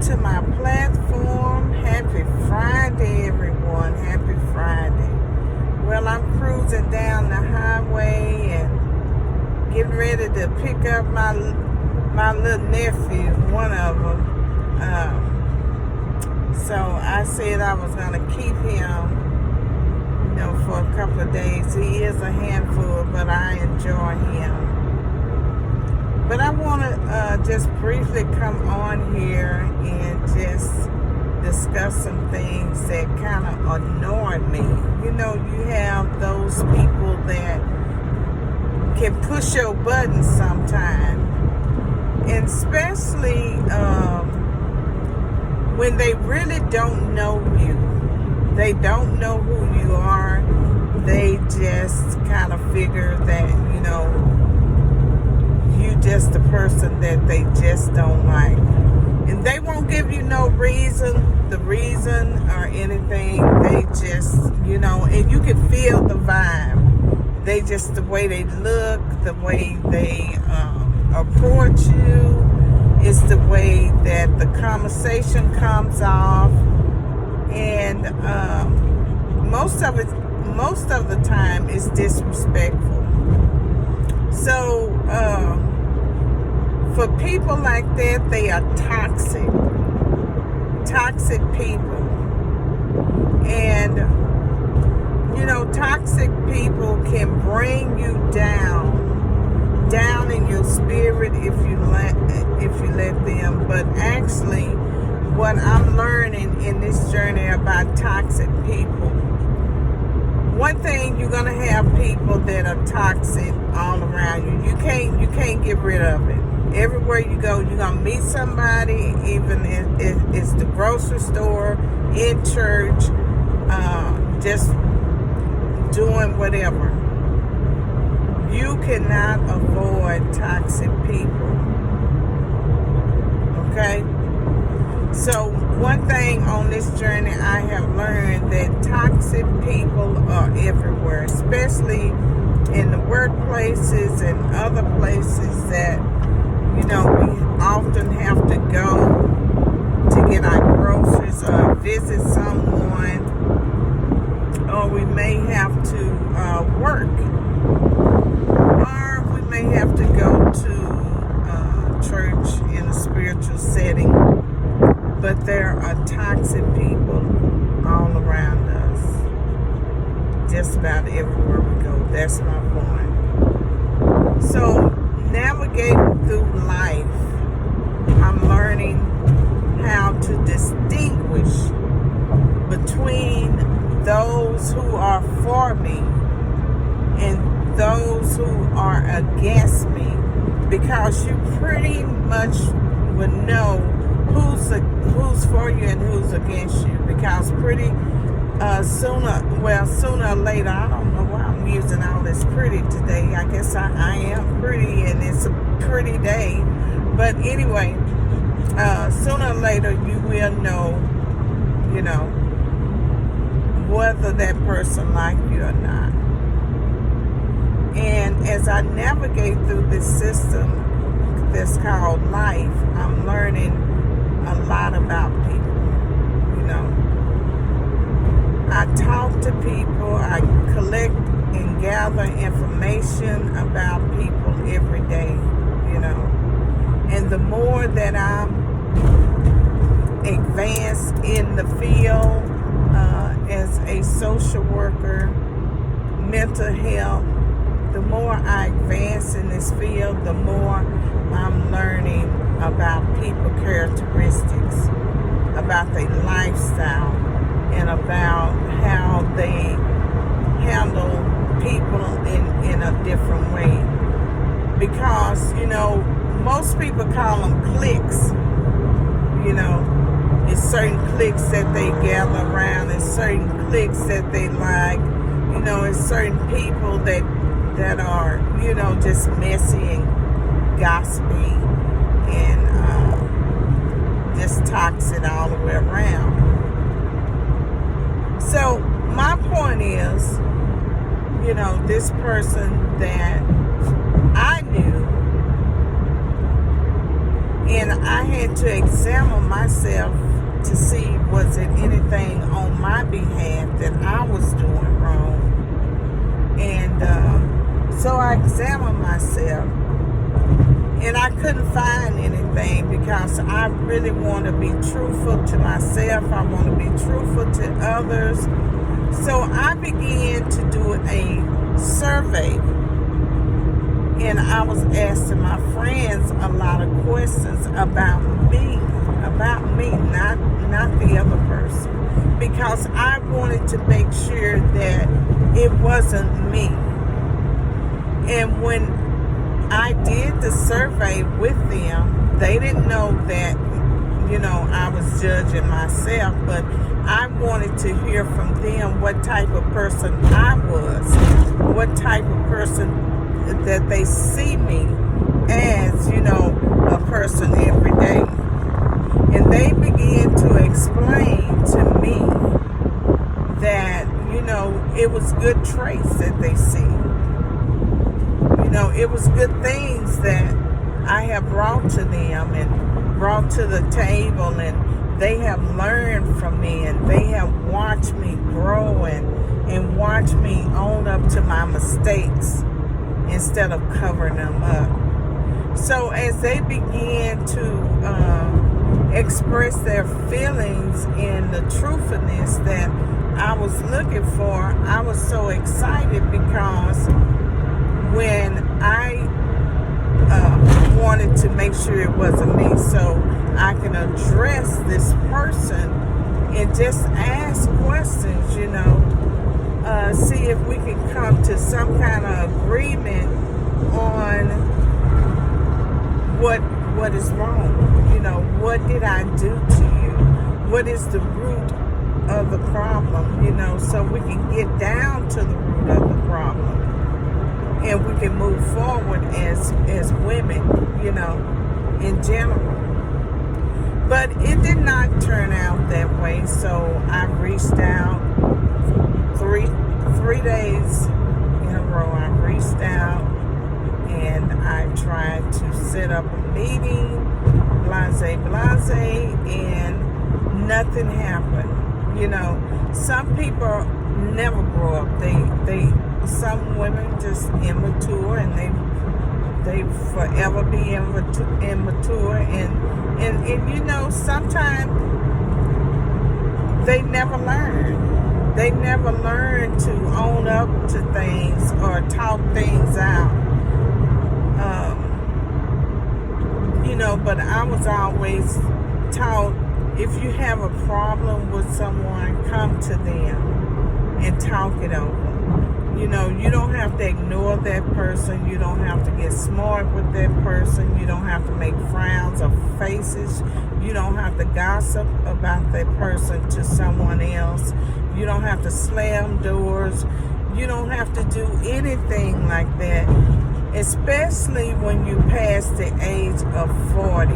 to my platform. Happy Friday, everyone. Happy Friday. Well, I'm cruising down the highway and getting ready to pick up my little nephew, one of them. So I said I was going to keep him, for a couple of days. He is a handful, but I enjoy him. But I want to just briefly come on here and just discuss some things that kind of annoy me. You have those people that can push your buttons sometimes, and especially when they really don't know you. They don't know who you are. They just kind of figure that, you just the person that they just don't like. And they won't give you no reason or anything. They just, and you can feel the vibe. They just, the way they look, the way they approach you, it's the way that the conversation comes off. And most of the time it's disrespectful. So for people like that, they are toxic people. And toxic people can bring you down in your spirit if you let them. But actually, what I'm learning in this journey about toxic people, one thing, you're gonna have people that are toxic all around you. You can't get rid of it. Everywhere you go, you're gonna meet somebody, even if it's the grocery store, in church, just doing whatever. You cannot avoid toxic people. Okay? So one thing on this journey, I have learned that toxic people are everywhere, especially in the workplaces and other places that, we often have to go to get our groceries or visit someone, or we may have to work, or we may have to go to church in a spiritual setting. But there are toxic people all around us, just about everywhere we go. That's my point. So, navigating through life, I'm learning how to distinguish between those who are for me and those who are against me, because you pretty much would know who's for you and who's against you, because sooner or later, I don't know why I'm using all this pretty today. I guess I am pretty, and it's a pretty day. But anyway, sooner or later you will know, whether that person like you or not. And as I navigate through this system that's called life, I'm learning a lot about people. I talk to people, I collect and gather information about people every day, and the more that I'm advanced in the field as a social worker, mental health, the more I advance in this field, the more I'm learning about people characteristics, about their lifestyle, and about how they handle people in a different way. Because, most people call them cliques. It's certain cliques that they gather around, and certain cliques that they like. It's certain people that are, just messy and gossipy and just toxic all the way around. So my point is, this person that I knew, and I began to examine myself to see was it anything on my behalf that I was doing wrong. And so I examined myself, and I couldn't find anything because I really want to be truthful to myself. I want to be truthful to others. So I began to do a survey, and I was asking my friends a lot of questions about me, not the other person, because I wanted to make sure that it wasn't me. And when I did the survey with them, they didn't know that, I was judging myself, but I wanted to hear from them what type of person I was, what type of person that they see me as, a person every day. And they began to explain to me that, it was good traits that they see. It was good things that I have brought to them and brought to the table, and they have learned from me, and they have watched me grow and watched me own up to my mistakes instead of covering them up. So as they began to express their feelings in the truthfulness that I was looking for, I was so excited because when I wanted to make sure it wasn't me, so I can address this person and just ask questions, see if we can come to some kind of agreement on what is wrong. What did I do to you? What is the root of the problem? So we can get down to the root of the problem, and we can move forward as women, in general. But it did not turn out that way, so I reached out three days in a row. I reached out and I tried to set up a meeting, blase, and nothing happened. Some people never grow up. Some women just immature, and they forever be immature, and sometimes they never learn. They never learn to own up to things or talk things out. But I was always taught, if you have a problem with someone, come to them and talk it over. You don't have to ignore that person. You don't have to get smart with that person. You don't have to make frowns or faces. You don't have to gossip about that person to someone else. You don't have to slam doors. You don't have to do anything like that, especially when you pass the age of 40.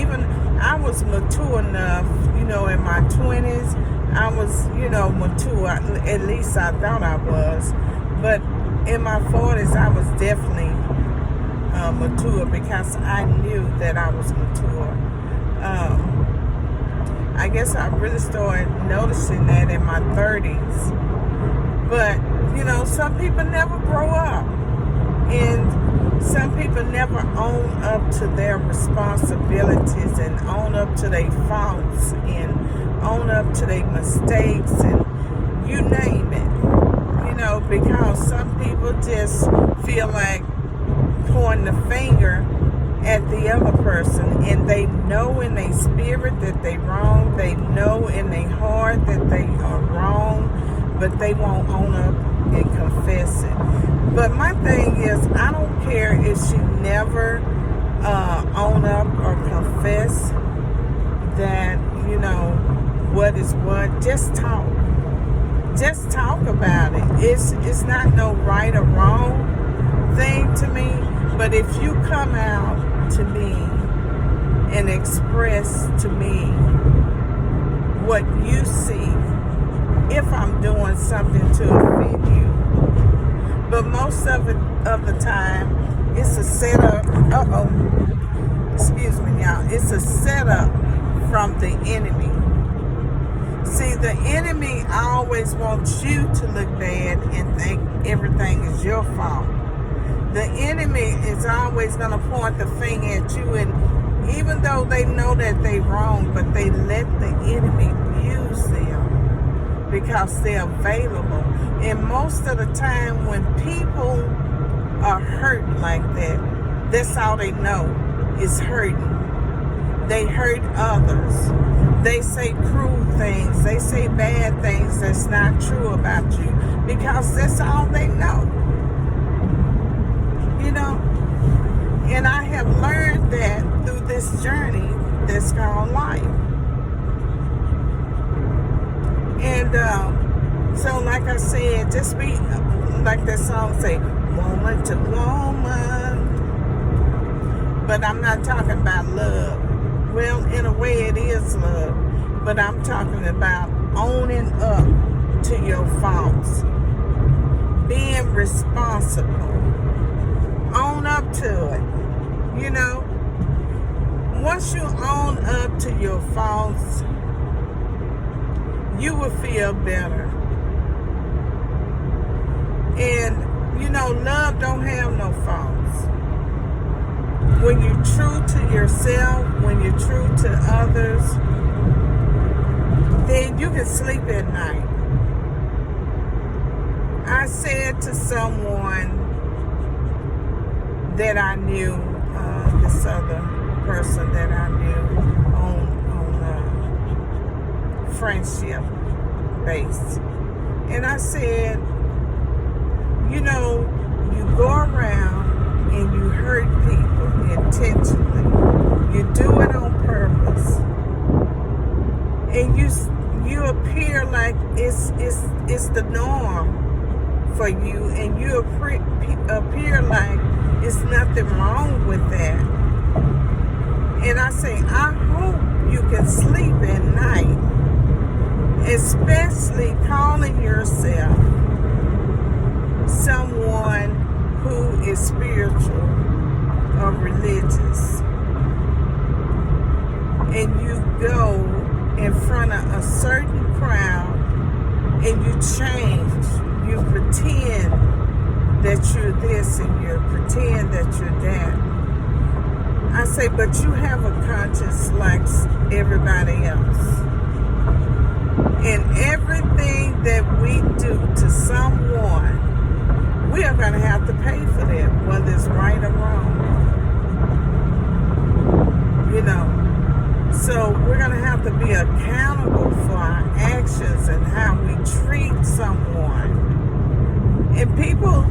Even I was mature enough, in my 20s, I was, mature, at least I thought I was. But in my 40s, I was definitely mature because I knew that I was mature. I guess I really started noticing that in my 30s. But, some people never grow up. And some people never own up to their responsibilities and own up to their faults and own up to their mistakes, and you name it. Because some people just feel like pointing the finger at the other person, and they know in their spirit that they wrong. They know in their heart that they are wrong, but they won't own up and confess it. But my thing is, I don't care if she never own up or confess that, what is what. Just talk. Just talk about it. It's not no right or wrong thing to me. But if you come out to me and express to me what you see, if I'm doing something to offend you. But most of the time, it's a setup. Excuse me, y'all. It's it's a setup from the enemy. See, the enemy always wants you to look bad and think everything is your fault. The enemy is always going to point the finger at you, and even though they know that they're wrong, but they let the enemy use them because they're available. And most of the time when people are hurt like that, that's all they know is hurting. They hurt others. They say cruel things. They say bad things that's not true about you because that's all they know. You know? And I have learned that through this journey that's called life. And so like I said, just be like that song say, woman to woman. But I'm not talking about love. Well, in a way it is love, but I'm talking about owning up to your faults, being responsible, own up to it. You know, once you own up to your faults, you will feel better. And, you know, love don't have no faults. When you're true to yourself, when you're true to others, then you can sleep at night. I said to someone that I knew, this other person that I knew on friendship base, and I said, you know, you go around and you hurt people intentionally. You do it on purpose, and you appear like it's the norm for you, and you appear like it's nothing wrong with that. And I say, I hope you can sleep at night, especially calling yourself someone who is spiritual or religious, and you go in front of a certain crowd and you change, you pretend that you're this and you pretend that you're that. I say, but you have a conscience like everybody else. And everything that we do to someone, we are going to have to pay for that, whether it's right or wrong. You know, so we're going to have to be accountable for our actions and how we treat someone. And people,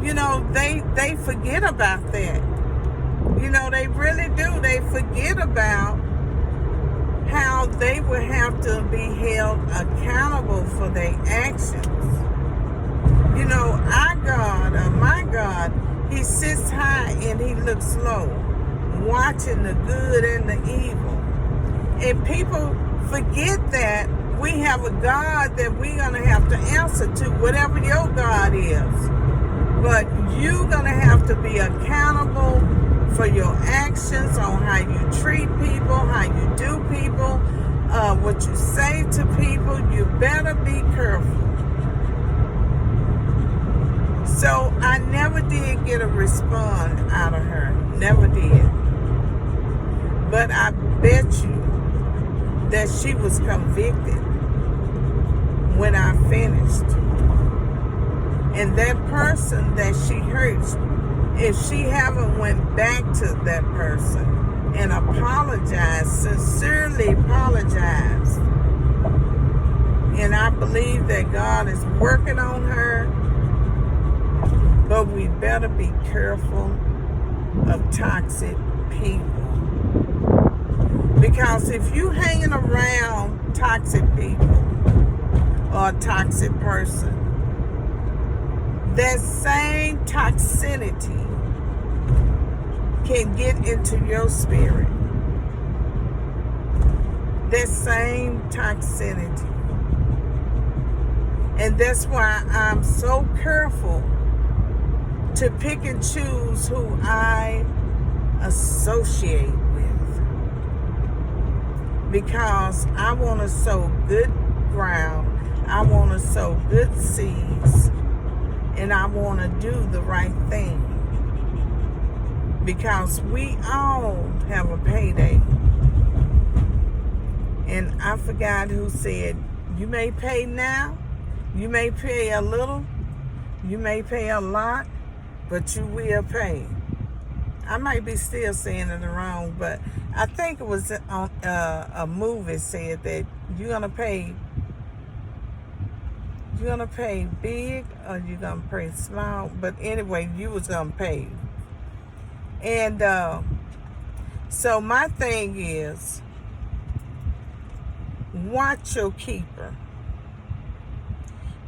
you know, they forget about that. You know, they really do. They forget about how they will have to be held accountable for their actions. You know, our God, or my God, He sits high and He looks low, watching the good and the evil. And people forget that we have a God that we're going to have to answer to, whatever your God is. But you're going to have to be accountable for your actions on how you treat people, how you do people, what you say to people. You better be careful. So I never did get a response out of her. Never did. But I bet you that she was convicted when I finished. And that person that she hurt, if she haven't went back to that person and apologized, sincerely apologized, and I believe that God is working on her, but we better be careful of toxic people. Because if you hanging around toxic people or a toxic person, that same toxicity can get into your spirit. That same toxicity. And that's why I'm so careful to pick and choose who I associate with. because I want to sow good ground. I want to sow good seeds, and I want to do the right thing, because we all have a payday. And I forgot who said, you may pay now, you may pay a little, you may pay a lot, but you will pay. I might be still saying it wrong, but I think it was on a movie said that you're gonna pay big or you're gonna pay small. But anyway, you was gonna pay. And so my thing is, watch your keeper.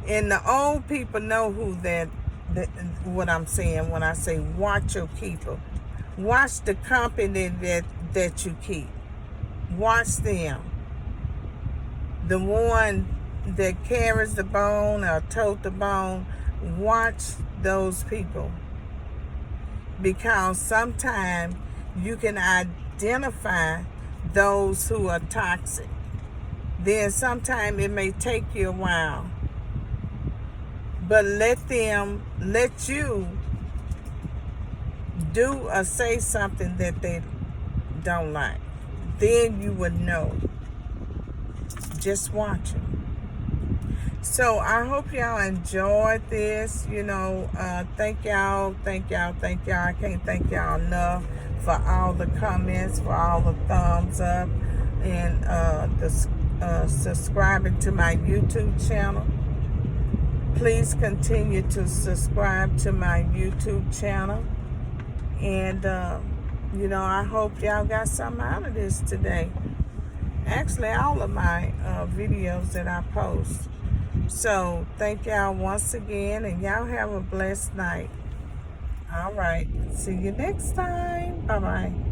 And the old people know who that what I'm saying when I say watch your keeper. Watch the company that you keep. Watch them. The one that carries the bone or tote the bone, watch those people. Because sometimes you can identify those who are toxic. Then sometimes it may take you a while. But let you do or say something that they don't like. Then you would know. Just watch them. So I hope y'all enjoyed this. Thank y'all. I can't thank y'all enough for all the comments, for all the thumbs up, and subscribing to my YouTube channel. Please continue to subscribe to my YouTube channel. And, I hope y'all got something out of this today. Actually, all of my videos that I post. So, thank y'all once again, and y'all have a blessed night. All right. See you next time. Bye-bye.